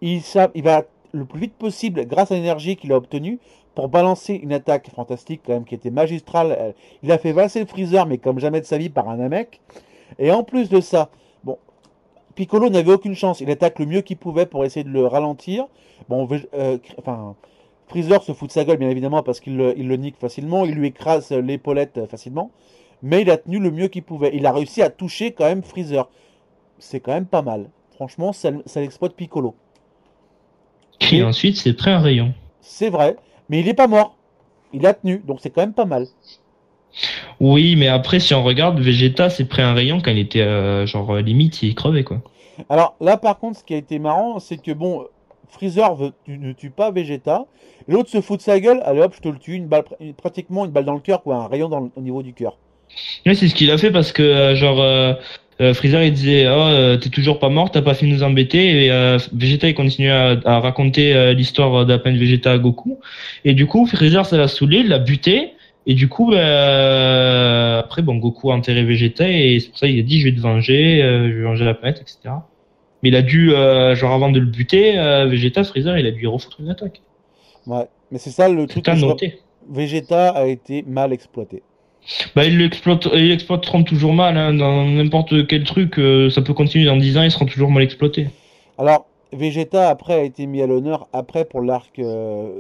Il va le plus vite possible, grâce à l'énergie qu'il a obtenue, pour balancer une attaque fantastique quand même qui était magistrale. Il a fait valser le Freezer, mais comme jamais de sa vie par un Namek. Et en plus de ça, bon, Piccolo n'avait aucune chance. Il attaque le mieux qu'il pouvait pour essayer de le ralentir. Bon, Freezer se fout de sa gueule, bien évidemment, parce qu'il le nique facilement. Il lui écrase l'épaulette facilement. Mais il a tenu le mieux qu'il pouvait. Il a réussi à toucher quand même Freezer. C'est quand même pas mal. Franchement, ça exploite Piccolo. Qui ensuite s'est pris un rayon. C'est vrai, mais il n'est pas mort. Il a tenu, donc c'est quand même pas mal. Oui, mais après, si on regarde, Vegeta s'est pris un rayon quand il était, limite, il crevait, quoi. Alors là, par contre, ce qui a été marrant, c'est que bon, Freezer ne tue pas Vegeta. L'autre se fout de sa gueule. Allez hop, je te le tue. Pratiquement une balle dans le cœur, quoi. Un rayon au niveau du cœur. Oui, c'est ce qu'il a fait parce que, Freezer, il disait, oh, t'es toujours pas mort, t'as pas fini de nous embêter. Et Vegeta, il continuait à raconter l'histoire de la peine Vegeta à Goku. Et du coup, Freezer, ça l'a saoulé, il l'a buté. Et du coup, après, bon, Goku a enterré Vegeta et c'est pour ça qu'il a dit, je vais te venger, je vais venger la planète, etc. Mais il a dû, avant de le buter, Vegeta, Freezer, il a dû y refoutre une attaque. Ouais, mais c'est ça le truc. C'est à noter. Vegeta a été mal exploité. Bah, ils l'exploiteront toujours mal, hein, dans n'importe quel truc, ça peut continuer dans 10 ans, ils seront toujours mal exploités. Alors, Vegeta après a été mis à l'honneur après pour l'arc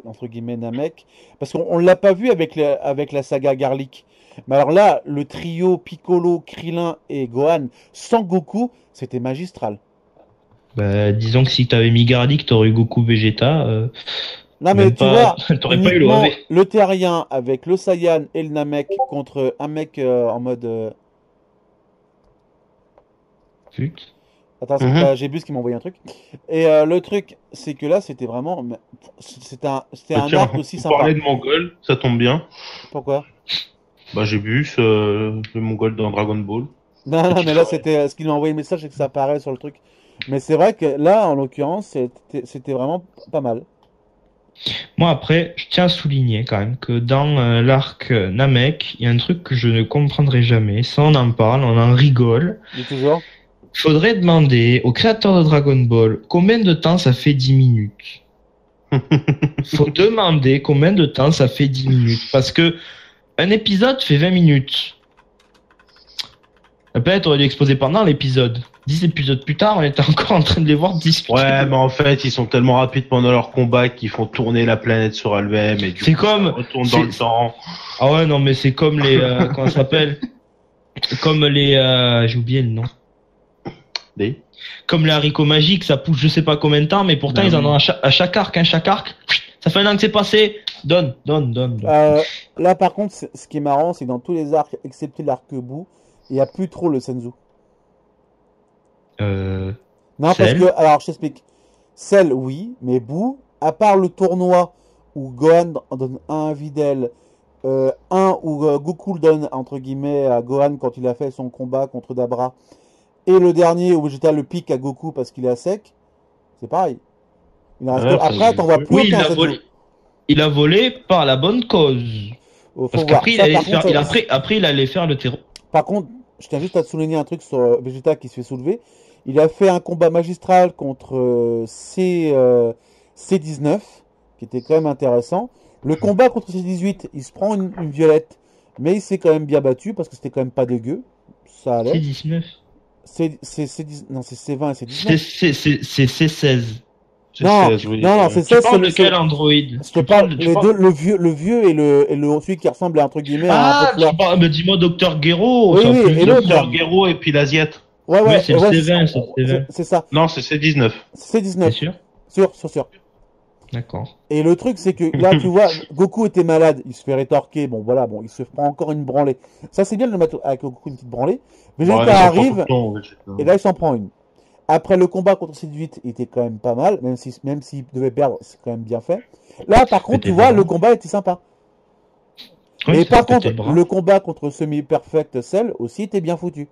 entre guillemets Namek, parce qu'on l'a pas vu avec la saga Garlic. Mais alors là, le trio Piccolo, Krillin et Gohan sans Goku, c'était magistral. Bah, disons que si t'avais mis Garlic, t'aurais eu Goku Vegeta, Non mais même tu vois, t'aurais pas eu le uniquement OAV. le Terrien avec le Saiyan et le Namek contre un mec en mode... Pute. Attends, j'ai Bus qui m'a envoyé un truc. Et le truc, c'est que là, c'était vraiment... C'était un Tiens, arc aussi on sympa. parlait de Mongol, ça tombe bien. Pourquoi? Bah j'ai vu le Mongol dans Dragon Ball. Non, non, mais là, c'était ce qu'il m'a envoyé le message, c'est que ça apparaît sur le truc. Mais c'est vrai que là, en l'occurrence, c'était vraiment pas mal. Moi après, je tiens à souligner quand même que dans l'arc Namek, il y a un truc que je ne comprendrai jamais. Ça, on en parle, on en rigole. Dis toujours. Faudrait demander au créateur de Dragon Ball combien de temps ça fait 10 minutes. Faut demander combien de temps ça fait 10 minutes. Parce que un épisode fait 20 minutes. La planète aurait dû exploser pendant l'épisode. 10 épisodes plus tard, on était encore en train de les voir discuter. Ouais, mais en fait, ils sont tellement rapides pendant leur combat qu'ils font tourner la planète sur elle-même et du C'est coup, comme- ça retourne dans le temps. Ah ouais, non, mais c'est comme les... comment ça s'appelle? Comme les... j'ai oublié le nom. Des- Comme les haricots magiques, ça pousse je sais pas combien de temps, mais pourtant Ben ils en oui. ont à chaque arc, chaque arc. Ça fait un an que c'est passé. Donne. Là, par contre, ce qui est marrant, c'est que dans tous les arcs, excepté l'arc bout, il n'y a plus trop le Senzu. Non, parce Cell. que, alors, je t'explique. Cell, oui, mais bout, à part le tournoi où Gohan en donne un à Videl, un où Goku le donne, entre guillemets, à Gohan quand il a fait son combat contre Dabra, et le dernier où Vegeta le pique à Goku parce qu'il est à sec, c'est pareil. Il en reste Ouais, que- Après, t'en vois plus Oui, il aucun a Senzu. volé. Il a volé par la bonne cause. Faut Parce voir. qu'après il Ça, allait par faire, contre, après il allait faire le terreau. Par contre, je tiens juste à te souligner un truc sur Vegeta qui se fait soulever. Il a fait un combat magistral contre C19, qui était quand même intéressant. Le combat contre C18, il se prend une violette, mais il s'est quand même bien battu parce que c'était quand même pas dégueu. Ça C'est allait. 19. Non, c'est C20 et C19. C'est C16. C'est Non, 16, oui. non, c'est Tu ça. parles de quel Android? Je te parle les deux, le vieux et le celui qui ressemble à entre guillemets à un Ah, peu tu parles, mais dis-moi Docteur Gero. Oui, ça a oui, plus et de- l'autre, Docteur Gero et puis l'Asiate. Ouais, Ouais, c'est le C20, c'est c'est le C20. c'est ça. Non, c'est C19. C'est Bien 19. sûr. Sûr. D'accord. Et le truc, c'est que là, tu vois, Goku était malade, il se fait rétorquer, bon voilà, bon, il se prend encore une branlée. Ça, c'est bien de le mettre avec Goku une petite branlée. Vegeta Ouais, ça prend tout arrive, le temps, Vegeta. et là, il s'en prend une. Après le combat contre C18, il était quand même pas mal, même s'il devait perdre, c'est quand même bien fait. Là, par contre, C'était tu vois, marrant. le combat était sympa. Ouais, Et ça par peut contre, être bras. le combat contre Semi-Perfect Cell aussi était bien foutu.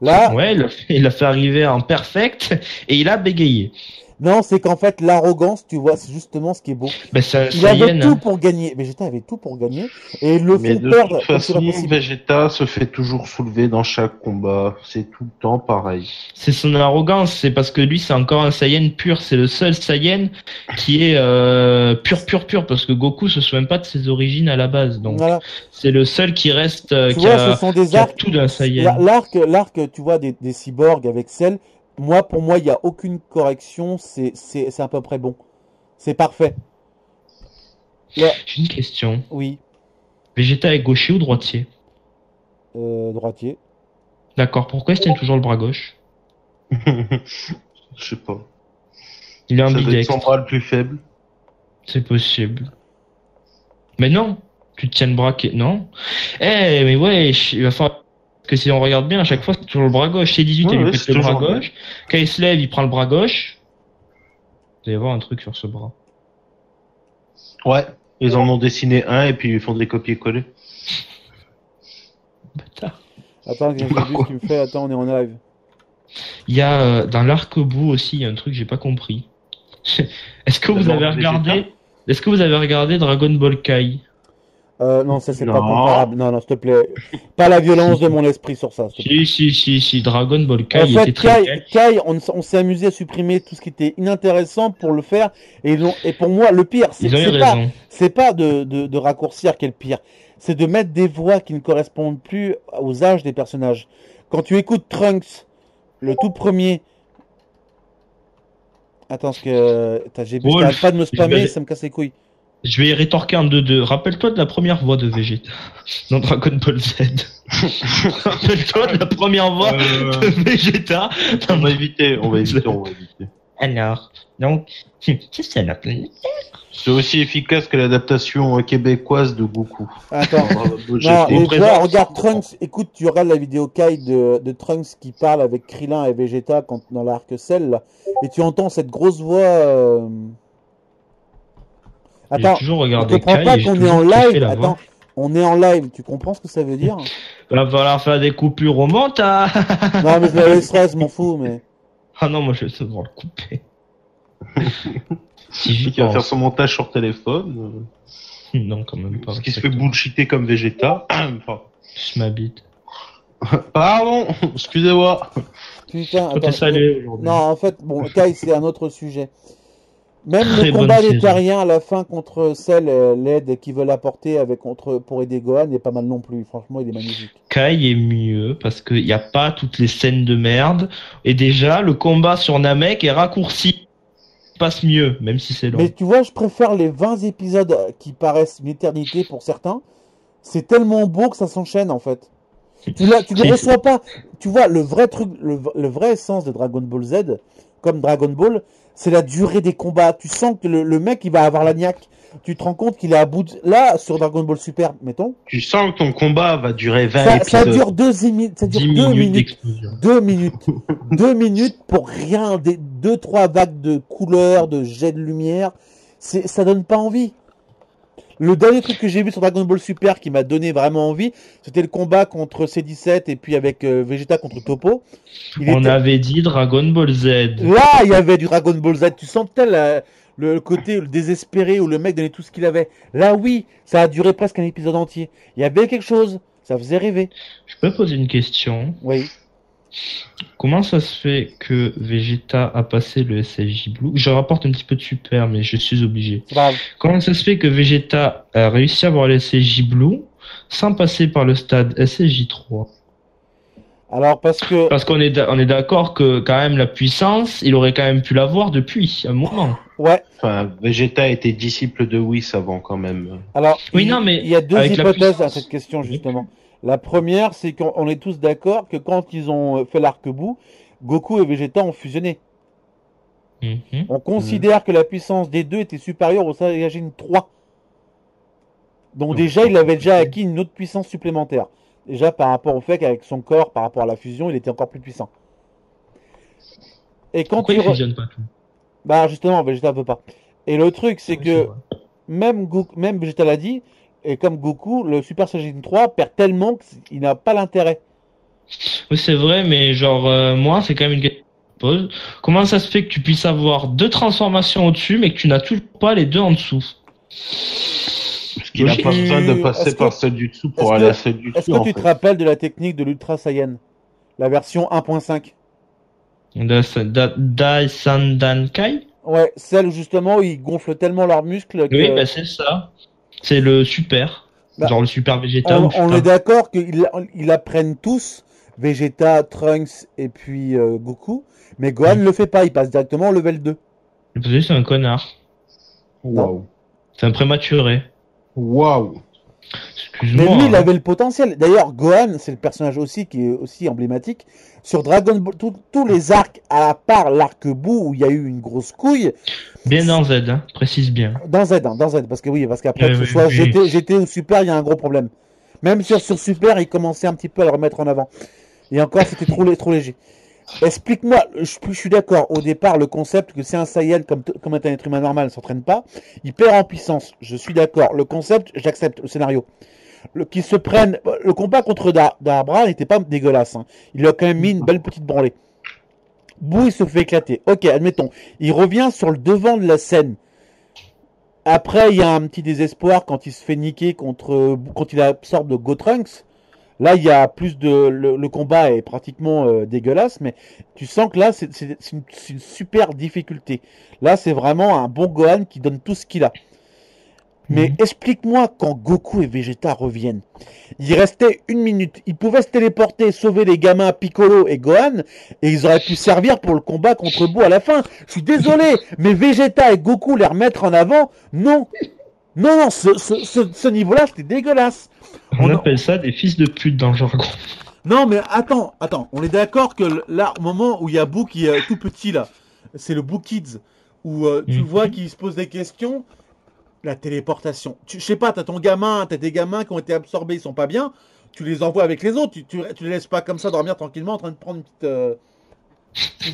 Là, Ouais, il a fait arriver en perfect et il a bégayé. non, c'est qu'en fait, l'arrogance, tu vois, c'est justement ce qui est beau. Ben, ça, Il ça y est, avait tout hein. pour gagner. Vegeta avait tout pour gagner. Et ils le Mais font de perdre toute comme c'est façon, pas possible. Vegeta se fait toujours soulever dans chaque combat. C'est tout le temps pareil. C'est son arrogance, c'est parce que lui c'est encore un Saiyan pur, c'est le seul Saiyan qui est pur, parce que Goku se souvient pas de ses origines à la base, donc Voilà. c'est le seul qui reste, Tu qui, vois, a, ce sont des qui a arcs. tout d'un Saiyan. L'arc, tu vois, des cyborgs avec Cell. Pour moi, il n'y a aucune correction. C'est à peu près bon. C'est parfait. Là, J'ai une question. oui, Vegeta est gaucher ou droitier? droitier. D'accord, pourquoi il se tient toujours le bras gauche? Je sais pas. Il est Ça doit être son ambidextre, bras le plus faible. c'est possible. Mais non, tu te tiens le bras qui... Non. Eh, mais ouais, il va falloir que si on regarde bien, à chaque fois c'est toujours le bras gauche. C'est 18, Ouais, il lui ouais, pète c'est le bras toujours gauche. Quand il se lève, il prend le bras gauche. Il doit y avoir un truc sur ce bras. Ouais. Ils en ont dessiné un et puis ils font des copier-coller. Bâtard. Attends, j'ai vu ce qu'il me fait. Attends, on est en live. Il y a dans l'arc-bout aussi, il y a un truc que j'ai pas compris. Est-ce que vous D'abord, avez regardé Vegeta. Est-ce que vous avez regardé Dragon Ball Kai? Non, ça, c'est pas Non. comparable. Non, s'il te plaît. Pas la violence de mon esprit sur ça. S'il te plaît. Si, Dragon Ball Kai En était fait, très bien. Kai, on s'est amusé à supprimer tout ce qui était inintéressant pour le faire. Et pour moi, le pire, Ils ont eu raison. c'est pas de raccourcir qui est le pire. C'est de mettre des voix qui ne correspondent plus aux âges des personnages. Quand tu écoutes Trunks, le tout premier. Attends, parce que Wolf, j'arrête pas de me spammer, vais- ça me casse les couilles. Je vais y rétorquer en 2-2. Rappelle-toi de la première voix de Vegeta dans Dragon Ball Z. Rappelle-toi de la première voix de Vegeta. On va éviter. Alors, donc, qu'est-ce que la planète? C'est aussi efficace que l'adaptation québécoise de Goku. Attends. Dragon Ball Non, GT. et présent. toi, regarde Trunks, écoute, tu regardes la vidéo Kai de Trunks qui parle avec Krillin et Vegeta dans l'arc Cell, là, et tu entends cette grosse voix. J'ai Attends, toujours tu regardé comprends Kai pas et j'ai qu'on est en toujours kiffé live. la voix. Attends, on est en live, tu comprends ce que ça veut dire? Va falloir faire des coupures au montage. Non, mais je la laisserai, je m'en fous, mais. Ah non, moi je vais devoir le couper. Si j'y Qui va faire pense. son montage sur téléphone. Non, quand même pas. Ce qui se fait bullshiter comme Vegeta. Enfin, Je m'habite. pardon, excusez-moi. Putain, Toi, t'es attends, salé aujourd'hui. non, en fait, bon, Kai, c'est un autre sujet. Même Très le bonne combat des série. Terriens à la fin contre Cell, l'aide qu'ils veulent apporter pour aider Gohan n'est pas mal non plus. Franchement, il est magnifique. Kai est mieux parce qu'il n'y a pas toutes les scènes de merde. Et déjà, le combat sur Namek est raccourci. Il passe mieux, même si c'est long. Mais tu vois, je préfère les 20 épisodes qui paraissent une éternité pour certains. C'est tellement beau que ça s'enchaîne en fait. Tu ne Si. reçois pas. Tu vois, le vrai truc, le vrai essence de Dragon Ball Z, comme Dragon Ball, c'est la durée des combats. Tu sens que le mec, il va avoir la niaque. Tu te rends compte qu'il est à bout de... Là, sur Dragon Ball Super, mettons, Tu sens que ton combat va durer 20 ça épisodes. dure 2 minutes. Ça dure 10 2 minutes minutes. d'explosion. 2 minutes. 2 minutes pour rien. Des 2-3 vagues de couleurs, de jets de lumière. Ça donne pas envie. Le dernier truc que j'ai vu sur Dragon Ball Super qui m'a donné vraiment envie, c'était le combat contre C17 et puis avec Vegeta contre Toppo. On avait dit Dragon Ball Z. Là, il y avait du Dragon Ball Z. Tu sentais le côté désespéré où le mec donnait tout ce qu'il avait. Là, oui, ça a duré presque un épisode entier. Il y avait quelque chose. Ça faisait rêver. Je peux poser une question. Oui. Comment ça se fait que Vegeta a passé le SSJ Blue? Je rapporte un petit peu de Super, mais je suis obligé. C'est pas grave. Comment ça se fait que Vegeta a réussi à avoir le SSJ Blue sans passer par le stade SSJ 3? Alors, parce que... Parce qu'on est d'accord que quand même la puissance, il aurait quand même pu l'avoir depuis un moment. Ouais. Enfin, Vegeta était disciple de Whis avant quand même. Alors, Oui, non, mais il y a deux avec la hypothèses à puissance. cette question, justement. La première, c'est qu'on est tous d'accord que quand ils ont fait l'arc-bout, Goku et Vegeta ont fusionné. Mhm. On considère que la puissance des deux était supérieure au Saiyajin 3. Donc déjà, il avait déjà acquis une autre puissance supplémentaire. Déjà par rapport au fait qu'avec son corps, par rapport à la fusion, il était encore plus puissant. Et quand Pourquoi tu il fusionne pas tout? Bah justement, Vegeta veut pas. Et le truc, c'est Oui, que vrai. même Vegeta l'a dit, et comme Goku, le Super Saiyajin 3 perd tellement qu'il n'a pas l'intérêt. Oui, c'est vrai, mais genre, moi, c'est quand même une question que je me pose. Comment ça se fait que tu puisses avoir deux transformations au-dessus, mais que tu n'as toujours pas les deux en dessous? Parce qu'il n'a Logique. pas besoin de passer Est-ce par que- celle du dessous est-ce pour que- aller à celle du Est-ce dessus. que en tu fait. te rappelles de la technique de l'Ultra Saiyan? La version 1.5? Daisandankai? Ouais, celle justement où ils gonflent tellement leurs muscles que... Oui, bah c'est ça. C'est le super. Bah, Genre le super Vegeta ou on super... est d'accord qu'ils apprennent tous, Vegeta, Trunks et puis Goku, mais Gohan ne le fait pas, il passe directement au level 2. Parce que c'est un connard. Waouh. C'est un prématuré. Waouh. Excuse-moi. Mais lui, il hein. avait le potentiel. D'ailleurs, Gohan, c'est le personnage aussi qui est aussi emblématique. Sur Dragon Ball, tous les arcs, à part l'arc-bout où il y a eu une grosse couille, Bien dans Z, hein. Précise bien. dans Z, parce qu'après, Oui, que ce oui, soit oui. GT ou Super, il y a un gros problème. Même sur Super, il commençait un petit peu à le remettre en avant. Et encore, c'était trop léger. Explique-moi, je suis d'accord, au départ, le concept que c'est un Saiyan comme un être humain normal ne s'entraîne pas, il perd en puissance, je suis d'accord. Le concept, j'accepte, le scénario. Qu'ils se prennent, le combat contre Dabra n'était pas dégueulasse, hein. Il lui a quand même mis une belle petite branlée. Bou, il se fait éclater. Ok, admettons. Il revient sur le devant de la scène. Après, il y a un petit désespoir quand il se fait niquer quand il absorbe de Gotrunks. Là, il y a plus de le combat est pratiquement dégueulasse, mais tu sens que là, c'est une super difficulté. Là, c'est vraiment un bon Gohan qui donne tout ce qu'il a. Mais explique-moi quand Goku et Vegeta reviennent. Il restait 1 minute. Ils pouvaient se téléporter, sauver les gamins Piccolo et Gohan, et ils auraient pu servir pour le combat contre Boo à la fin. Je suis désolé, mais Vegeta et Goku les remettre en avant, non. Non, ce niveau-là, c'était dégueulasse. On appelle ça des fils de pute dans le jargon. Non, mais attends, on est d'accord que là, au moment où il y a Boo qui est tout petit là, c'est le Boo Kids, où tu vois qu'il se pose des questions. La téléportation. Je sais pas, t'as des gamins qui ont été absorbés, ils sont pas bien. Tu les envoies avec les autres. Tu les laisses pas comme ça dormir tranquillement en train de prendre une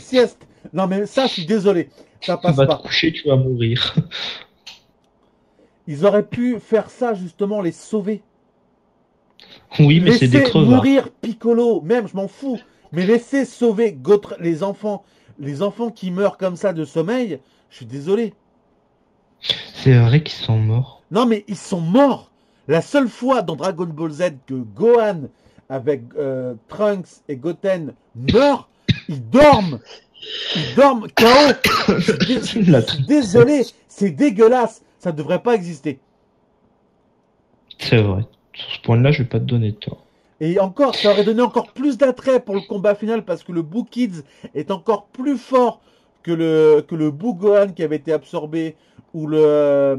sieste. Non, mais ça, je suis désolé. Ça Tu passe vas pas. te coucher, tu vas mourir. Ils auraient pu faire ça, justement, les sauver. Oui, mais c'est des Laisser crevards. mourir Piccolo, même, je m'en fous. Mais laisser sauver les enfants, les enfants qui meurent comme ça de sommeil, je suis désolé. C'est vrai qu'ils sont morts. Non, mais ils sont morts. La seule fois dans Dragon Ball Z que Gohan avec Trunks et Goten meurent, ils dorment. Ils dorment KO. Je suis désolé, c'est dégueulasse. Ça ne devrait pas exister. C'est vrai. Sur ce point-là, je vais pas te donner tort. Et encore, ça aurait donné encore plus d'attrait pour le combat final parce que le Boo Kids est encore plus fort que le Boo Gohan qui avait été absorbé ou le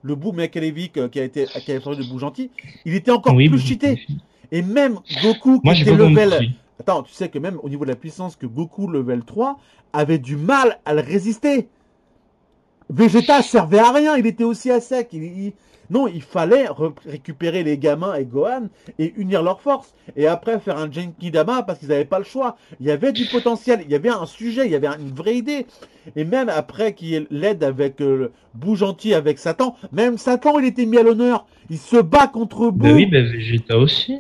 Boo Makalevik qui a absorbé le Boo gentil. Il était encore plus cheaté. Et même Goku qui était level... Attends, tu sais que même au niveau de la puissance que Goku level 3 avait du mal à le résister. Vegeta servait à rien, il était aussi à sec. Non, il fallait récupérer les gamins et Gohan et unir leurs forces. Et après faire un Genkidama parce qu'ils n'avaient pas le choix. Il y avait du potentiel, il y avait un sujet, il y avait une vraie idée. Et même après qu'il y ait l'aide avec Boo gentil avec Satan, même Satan il était mis à l'honneur. Il se bat contre Boo. Bah oui, bah Vegeta aussi.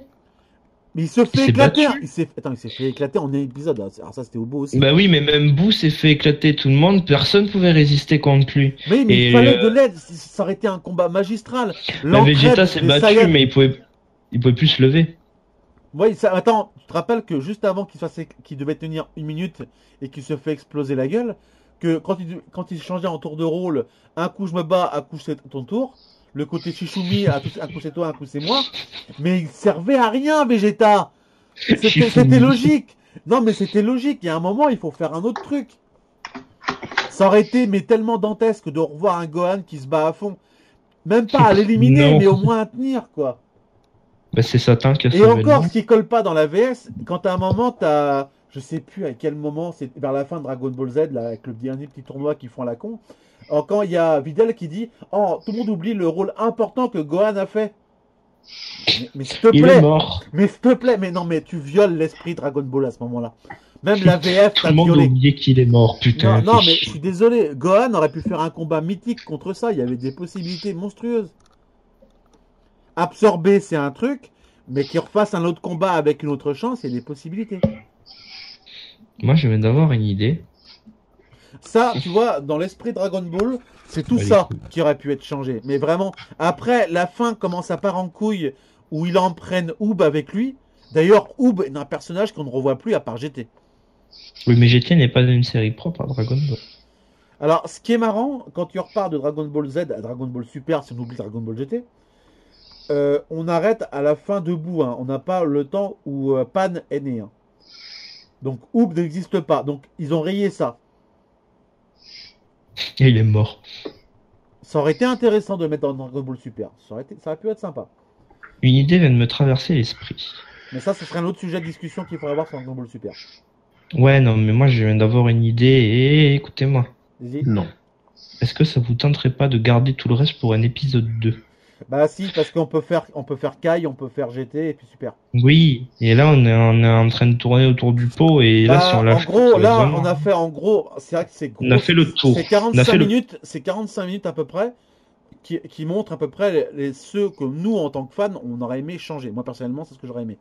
Mais il se fait éclater. Il s'est fait éclater en un épisode. Alors ça, c'était au beau aussi. Bah oui, mais même Boo s'est fait éclater tout le monde. Personne pouvait résister contre lui. Mais il fallait de l'aide. Ça aurait été un combat magistral. Bah Vegeta s'est battu, mais il pouvait plus se lever. Oui, attends, tu te rappelles que juste avant qu'il devait tenir 1 minute et qu'il se fait exploser la gueule, que quand il changeait en tour de rôle, un coup je me bats, un coup c'est ton tour. Le côté Shishumi, un coup c'est toi, un coup c'est moi. Mais il servait à rien, Vegeta. C'était logique. Non, mais c'était logique. Il y a un moment, il faut faire un autre truc. Ça aurait été mais tellement dantesque de revoir un Gohan qui se bat à fond. Même pas à l'éliminer, mais au moins à tenir, quoi. Bah c'est Satan qui a sauvé. Et encore, ce qui colle pas dans la VS, quand à un moment, t'as... Je sais plus à quel moment, c'est vers la fin de Dragon Ball Z, là, avec le dernier petit tournoi qu'ils font à la con. Alors, quand il y a Videl qui dit « Oh, tout le monde oublie le rôle important que Gohan a fait. » Mais s'il te plaît. Il est mort. Mais s'il te plaît, mais non, mais tu violes l'esprit Dragon Ball à ce moment-là. Même la VF t'a violé. Tout le monde a oublié qu'il est mort, putain. Non, mais je suis désolé. Gohan aurait pu faire un combat mythique contre ça. Il y avait des possibilités monstrueuses. Absorber, c'est un truc. Mais qu'il refasse un autre combat avec une autre chance, il y a des possibilités. Moi, je viens d'avoir une idée. Ça, tu vois, dans l'esprit Dragon Ball, c'est tout ça qui aurait pu être changé. Mais vraiment, après, la fin commence à part en couille où il en prenne Oob avec lui. D'ailleurs, Oob est un personnage qu'on ne revoit plus à part GT. Oui, mais GT n'est pas une série propre à Dragon Ball. Alors, ce qui est marrant, quand tu repars de Dragon Ball Z à Dragon Ball Super, si on oublie Dragon Ball GT, on arrête à la fin debout. Hein. On n'a pas le temps où Pan est né. Hein. Donc, Oob n'existe pas. Donc, ils ont rayé ça. Et il est mort. Ça aurait été intéressant de le mettre dans Dragon Ball Super. Ça aurait pu être sympa. Une idée vient de me traverser l'esprit. Mais ça, ce serait un autre sujet de discussion qu'il faudrait avoir sur Dragon Ball Super. Ouais, non, mais moi, je viens d'avoir une idée et écoutez-moi. Non. Est-ce que ça vous tenterait pas de garder tout le reste pour un épisode 2? Bah si, parce qu'on peut faire Kai, on peut faire GT et puis Super. Oui, et là on est en train de tourner autour du pot et là si on l'a en gros, là on a fait en gros, c'est vrai que c'est gros. On a fait le tour. C'est 45 minutes, c'est 45 minutes à peu près qui montrent à peu près ceux que nous en tant que fans, on aurait aimé changer. Moi personnellement, c'est ce que j'aurais aimé.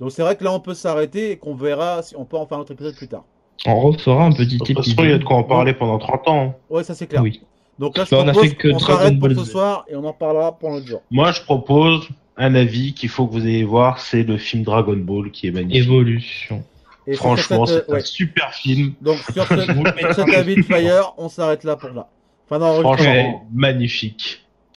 Donc c'est vrai que là on peut s'arrêter et qu'on verra si on peut en faire un autre épisode plus tard. On refera un petit épisode. De toute façon, il y a de quoi en parler pendant 30 ans. Ouais, ça c'est clair. Oui. Donc là, on s'arrête pour ce soir et on en parlera pour l'autre jour. Moi, je propose un avis qu'il faut que vous ayez voir, c'est le film Dragon Ball qui est magnifique. Évolution. Et franchement, c'est un super film. Donc sur cet avis de Fire, on s'arrête là pour là. Franchement, magnifique.